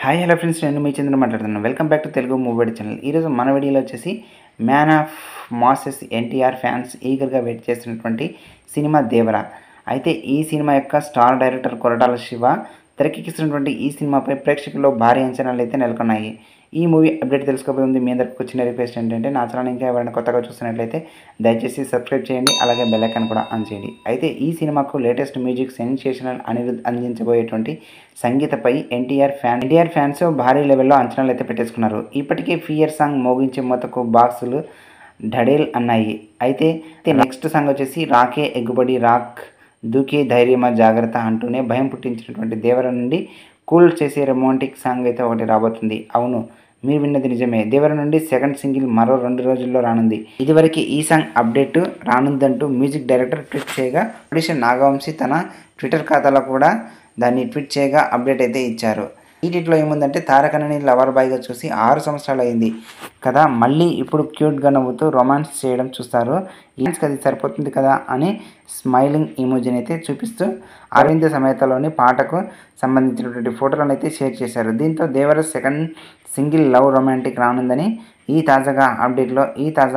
Hi hello friends, నేను మీ చంద్ర మాట్లాడుతున్నాను. Welcome back to Telugu movie channel. ఈరోజు మన వీడియోలో వచ్చేసి man of masses NTR fans ఈగర్గా వెయిట్ చేస్తున్నటువంటి సినిమా దేవరా. అయితే ఈ సినిమా యొక్క స్టార్ డైరెక్టర్ కొరటాల శివ తెరకెక్కిస్తున్నటువంటి ఈ సినిమాపై ప్రేక్షకుల్లో భారీ అంచనాలు అయితే నెలకొన్నాయి. ఈ మూవీ అప్డేట్ తెలుసుకోబోయే ముందు మీ అందరికి వచ్చిన రిక్వెస్ట్ ఏంటంటే, నా ఛానల్ ఇంకా ఎవరైనా కొత్తగా చూస్తున్నట్లయితే దయచేసి సబ్స్క్రైబ్ చేయండి, అలాగే బెల్ ఐకాన్ కూడా ఆన్ చేయండి. అయితే ఈ సినిమాకు లేటెస్ట్ మ్యూజిక్ సెన్సేషనల్ అనిరుద్ అందించబోయేటువంటి సంగీతపై ఎన్టీఆర్ ఫ్యాన్స్ భారీ లెవెల్లో అంచనాలు అయితే పెట్టేసుకున్నారు. ఇప్పటికే ఫియర్ సాంగ్ మోగించే మొత్తకు బాక్సులు ఢడేల్ అన్నాయి. అయితే నెక్స్ట్ సాంగ్ వచ్చేసి రాకే ఎగుబడి రాక్ దూకే ధైర్యమా జాగ్రత్త అంటూనే భయం పుట్టించినటువంటి దేవర నుండి కూల్ చేసే రొమాంటిక్ సాంగ్ అయితే ఒకటి రాబోతుంది. అవును, మీరు విన్నది నిజమే. దేవర నుండి సెకండ్ సింగిల్ మరో 2 రోజుల్లో రానుంది. ఇదివరకు ఈ సాంగ్ అప్డేట్ రానుందంటూ మ్యూజిక్ డైరెక్టర్ ట్వీట్ చేయగా, ప్రొడ్యూసర్ నాగవంశీ తన ట్విట్టర్ ఖాతాలో కూడా దాన్ని ట్వీట్ చేయగా అప్డేట్ అయితే ఇచ్చారు. ఈ ట్వీట్లో ఏముందంటే, తారకని లవర్ బాయ్గా చూసి 6 సంవత్సరాలు అయింది కదా, మళ్ళీ ఇప్పుడు క్యూట్గా నవ్వుతూ రొమాన్స్ చేయడం చూస్తారు. ఈయన్స్కి అది సరిపోతుంది కదా అని స్మైలింగ్ ఇమోజీని అయితే చూపిస్తూ అరవింద సమేతలోని పాటకు సంబంధించినటువంటి ఫోటోలను అయితే షేర్ చేశారు. దీంతో దేవర సెకండ్ సింగిల్ లవ్ రొమాంటిక్ రానుందని ఈ తాజా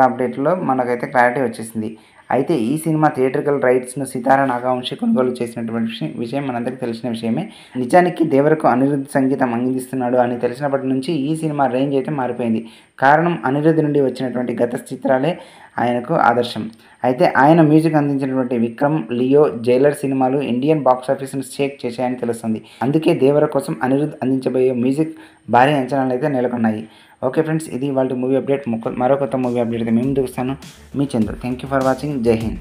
అప్డేట్లో మనకైతే క్లారిటీ వచ్చేసింది. అయితే ఈ సినిమా థియేట్రికల్ రైట్స్ను సితారా నాగవంశి కొనుగోలు చేసినటువంటి విషయం మనందరికీ తెలిసిన విషయమే. నిజానికి దేవరకు అనిరుద్ధ్ సంగీతం అందిస్తున్నాడు అని తెలిసినప్పటి నుంచి ఈ సినిమా రేంజ్ అయితే మారిపోయింది. కారణం, అనిరుద్ధ్ నుండి వచ్చినటువంటి గత చిత్రాలే ఆయనకు ఆదర్శం. అయితే ఆయన మ్యూజిక్ అందించినటువంటి విక్రమ్, లియో, జైలర్ సినిమాలు ఇండియన్ బాక్సాఫీస్ను షేక్ చేశాయని తెలుస్తుంది. అందుకే దేవర కోసం అనిరుద్ధ్ అందించబోయే మ్యూజిక్ భారీ అంచనాలు అయితే నెలకొన్నాయి. ఓకే ఫ్రెండ్స్, ఇది వాళ్ళ మూవీ అప్డేట్. మరో కొత్త మూవీ అప్డేట్ అయితే మేము చూస్తాను. మీ Chandru. Thank you for watching. Jai Hind.